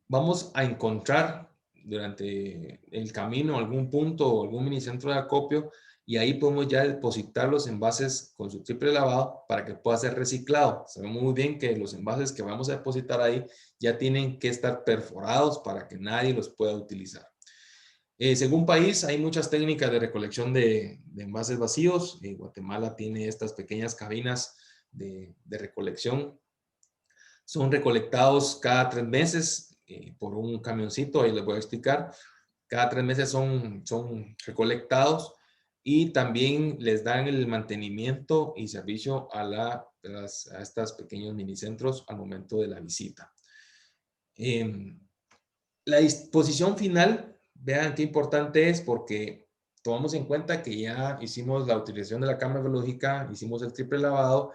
B: Vamos a encontrar durante el camino algún punto o algún minicentro de acopio y ahí podemos ya depositar los envases con su triple lavado para que pueda ser reciclado. Sabemos muy bien que los envases que vamos a depositar ahí ya tienen que estar perforados para que nadie los pueda utilizar. Según país, hay muchas técnicas de recolección de envases vacíos. Guatemala tiene estas pequeñas cabinas de recolección. Son recolectados cada 3 meses por un camioncito, ahí les voy a explicar. Cada 3 meses son recolectados y también les dan el mantenimiento y servicio a estos pequeños minicentros al momento de la visita. La disposición final, vean qué importante es porque tomamos en cuenta que ya hicimos la utilización de la cámara biológica, hicimos el triple lavado,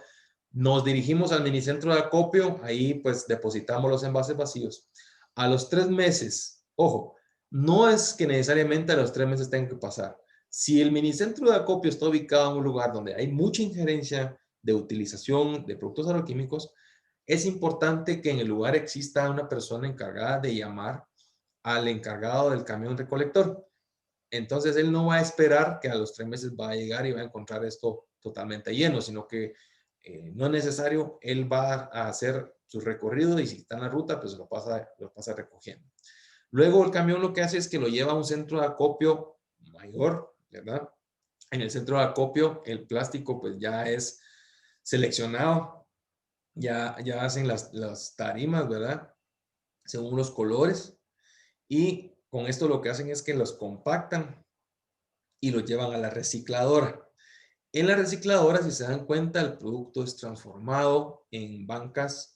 B: nos dirigimos al minicentro de acopio, ahí pues depositamos los envases vacíos. A los 3 meses, ojo, no es que necesariamente a los 3 meses tengan que pasar. Si el minicentro de acopio está ubicado en un lugar donde hay mucha injerencia de utilización de productos agroquímicos, es importante que en el lugar exista una persona encargada de llamar al encargado del camión recolector. Entonces, él no va a esperar que a los 3 meses va a llegar y va a encontrar esto totalmente lleno, sino que no es necesario, él va a hacer su recorrido y si está en la ruta, pues lo pasa recogiendo. Luego el camión lo que hace es que lo lleva a un centro de acopio mayor, ¿verdad? En el centro de acopio el plástico pues ya es seleccionado, ya hacen las tarimas, ¿verdad? Según los colores y con esto lo que hacen es que los compactan y los llevan a la recicladora. En la recicladora, si se dan cuenta, el producto es transformado en bancas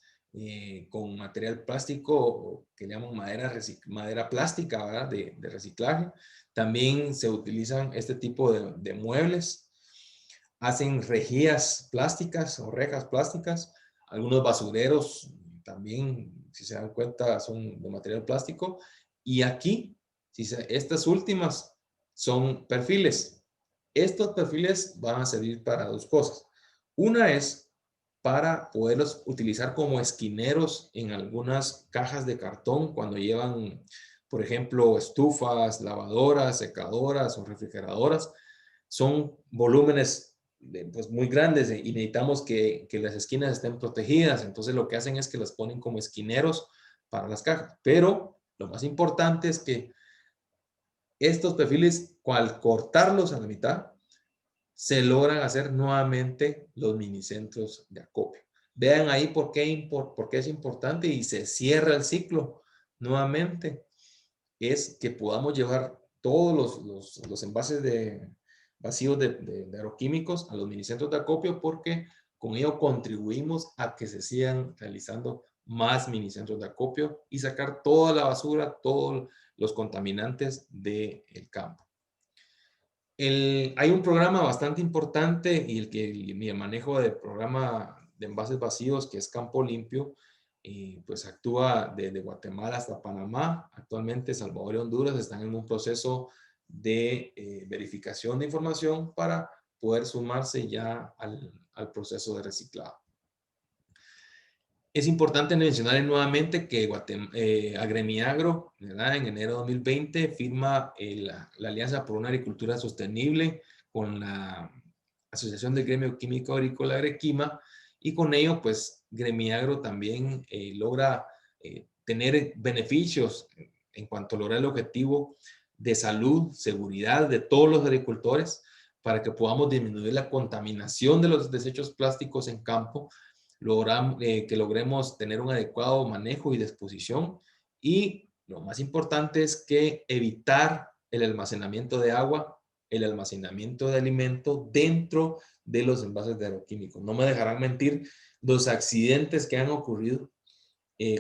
B: con material plástico que llaman madera plástica, ¿verdad? De reciclaje. También se utilizan este tipo de muebles. Hacen rejillas plásticas o rejas plásticas. Algunos basureros también, si se dan cuenta, son de material plástico. Y aquí, estas últimas son perfiles. Estos perfiles van a servir para dos cosas. Una es para poderlos utilizar como esquineros en algunas cajas de cartón cuando llevan, por ejemplo, estufas, lavadoras, secadoras o refrigeradoras. Son volúmenes pues, muy grandes y necesitamos que las esquinas estén protegidas. Entonces lo que hacen es que las ponen como esquineros para las cajas. Pero lo más importante es que estos perfiles, al cortarlos a la mitad, se logran hacer nuevamente los minicentros de acopio. Vean ahí por qué es importante y se cierra el ciclo nuevamente. Es que podamos llevar todos los envases vacíos de agroquímicos a los minicentros de acopio porque con ello contribuimos a que se sigan realizando más minicentros de acopio y sacar toda la basura, todos los contaminantes del campo. Hay un programa bastante importante y mi manejo del programa de envases vacíos, que es Campo Limpio, pues actúa desde Guatemala hasta Panamá. Actualmente Salvador y Honduras están en un proceso de verificación de información para poder sumarse ya al proceso de reciclado. Es importante mencionar nuevamente que Agremiagro, ¿verdad? En enero de 2020 firma la Alianza por una Agricultura Sostenible con la Asociación del Gremio Químico Agrícola Arequima y con ello pues Gremiagro también logra tener beneficios en cuanto a lograr el objetivo de salud, seguridad de todos los agricultores para que podamos disminuir la contaminación de los desechos plásticos en campo, que logremos tener un adecuado manejo y disposición y lo más importante es que evitar el almacenamiento de agua, el almacenamiento de alimento dentro de los envases de agroquímicos. No me dejarán mentir los accidentes que han ocurrido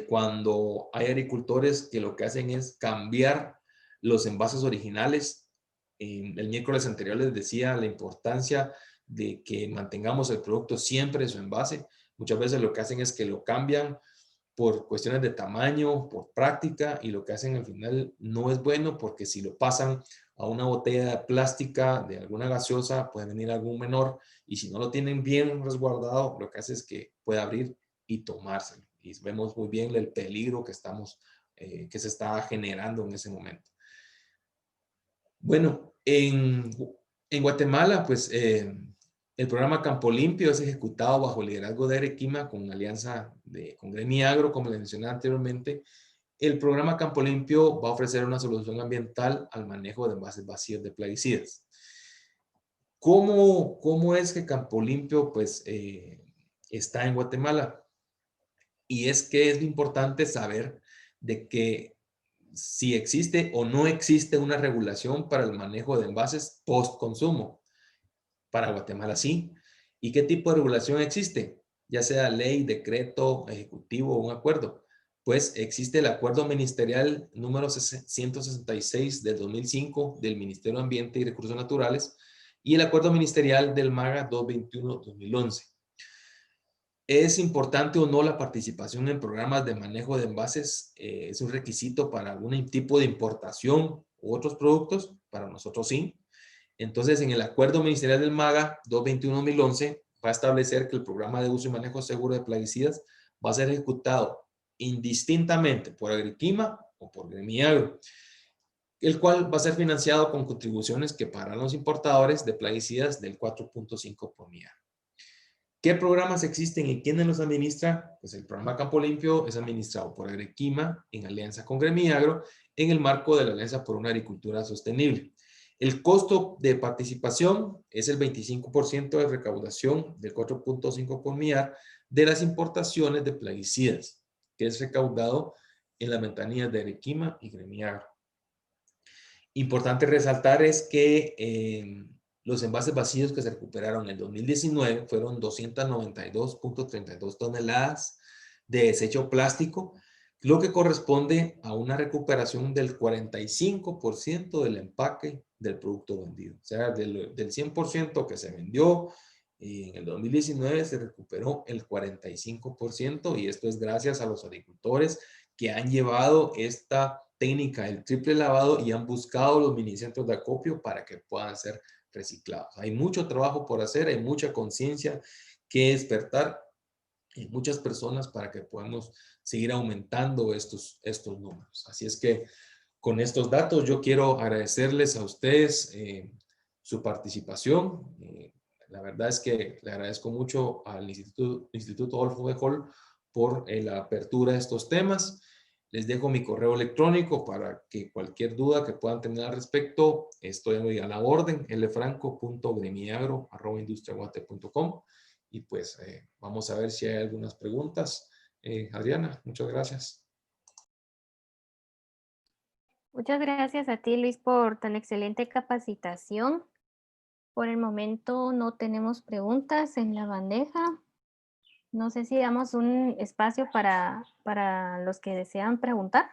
B: cuando hay agricultores que lo que hacen es cambiar los envases originales. El miércoles anterior les decía la importancia de que mantengamos el producto siempre en su envase. Muchas veces lo que hacen es que lo cambian por cuestiones de tamaño, por práctica, y lo que hacen al final no es bueno porque si lo pasan a una botella plástica de alguna gaseosa, puede venir algún menor, y si no lo tienen bien resguardado, lo que hace es que puede abrir y tomárselo. Y vemos muy bien el peligro que se está generando en ese momento. Bueno, en Guatemala, pues el programa Campo Limpio es ejecutado bajo el liderazgo de Arequima con alianza con Gremiagro, como les mencioné anteriormente. El programa Campo Limpio va a ofrecer una solución ambiental al manejo de envases vacíos de plaguicidas. ¿Cómo es que Campo Limpio pues, está en Guatemala? Y es que es importante saber de que si existe o no existe una regulación para el manejo de envases post-consumo. Para Guatemala sí. ¿Y qué tipo de regulación existe? Ya sea ley, decreto, ejecutivo o un acuerdo. Pues existe el Acuerdo Ministerial número 166 del 2005 del Ministerio de Ambiente y Recursos Naturales y el Acuerdo Ministerial del MAGA 221-2011. ¿Es importante o no la participación en programas de manejo de envases? ¿Es un requisito para algún tipo de importación u otros productos? Para nosotros sí. Entonces, en el acuerdo ministerial del MAGA 221-2011 va a establecer que el programa de uso y manejo seguro de plaguicidas va a ser ejecutado indistintamente por Agriquima o por Gremiagro, el cual va a ser financiado con contribuciones que pagarán los importadores de plaguicidas del 4.5 por millar. ¿Qué programas existen y quiénes los administra? Pues el programa Campo Limpio es administrado por Agriquima en alianza con Gremiagro en el marco de la Alianza por una Agricultura Sostenible. El costo de participación es el 25% de recaudación del 4.5 por millar de las importaciones de plaguicidas, que es recaudado en las ventanillas de Arequima y Gremiagro. Importante resaltar es que los envases vacíos que se recuperaron en el 2019 fueron 292.32 toneladas de desecho plástico, lo que corresponde a una recuperación del 45% del empaque del producto vendido. O sea, del 100% que se vendió en el 2019 se recuperó el 45% y esto es gracias a los agricultores que han llevado esta técnica del triple lavado y han buscado los minicentros de acopio para que puedan ser reciclados. Hay mucho trabajo por hacer, hay mucha conciencia que despertar en muchas personas para que podamos seguir aumentando estos números. Así es que con estos datos yo quiero agradecerles a ustedes su participación. La verdad es que le agradezco mucho al Instituto Adolfo B. Hall por la apertura de estos temas. Les dejo mi correo electrónico para que cualquier duda que puedan tener al respecto, estoy a la orden, lfranco.gremiagro@industriaguate.com. Y pues vamos a ver si hay algunas preguntas. Adriana, muchas gracias.
A: Muchas gracias a ti, Luis, por tan excelente capacitación. Por el momento no tenemos preguntas en la bandeja. No sé si damos un espacio para los que desean preguntar.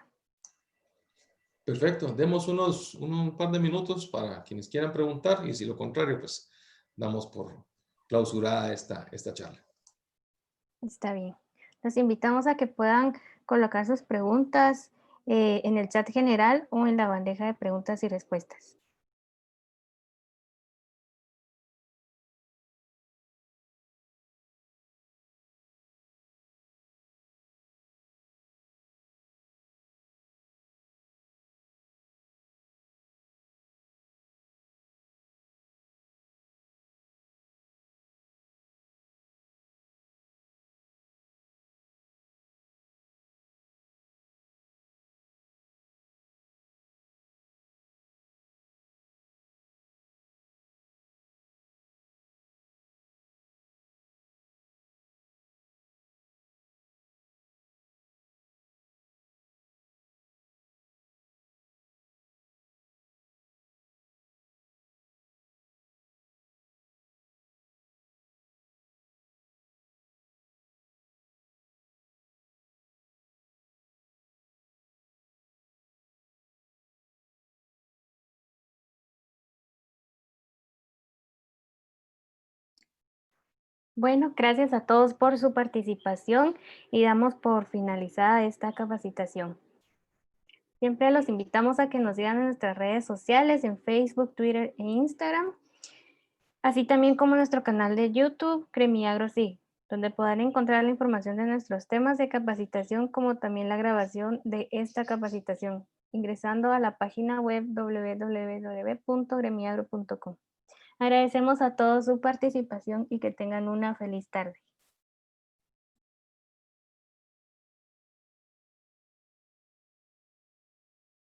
B: Perfecto, demos un par de minutos para quienes quieran preguntar y si lo contrario, pues damos por clausurada esta charla.
A: Está bien. Los invitamos a que puedan colocar sus preguntas en el chat general o en la bandeja de preguntas y respuestas. Bueno, gracias a todos por su participación y damos por finalizada esta capacitación. Siempre los invitamos a que nos sigan en nuestras redes sociales, en Facebook, Twitter e Instagram, así también como nuestro canal de YouTube, Gremiagro Sí, donde podrán encontrar la información de nuestros temas de capacitación, como también la grabación de esta capacitación, ingresando a la página web www.gremiagro.com. Agradecemos a todos su participación y que tengan una feliz tarde.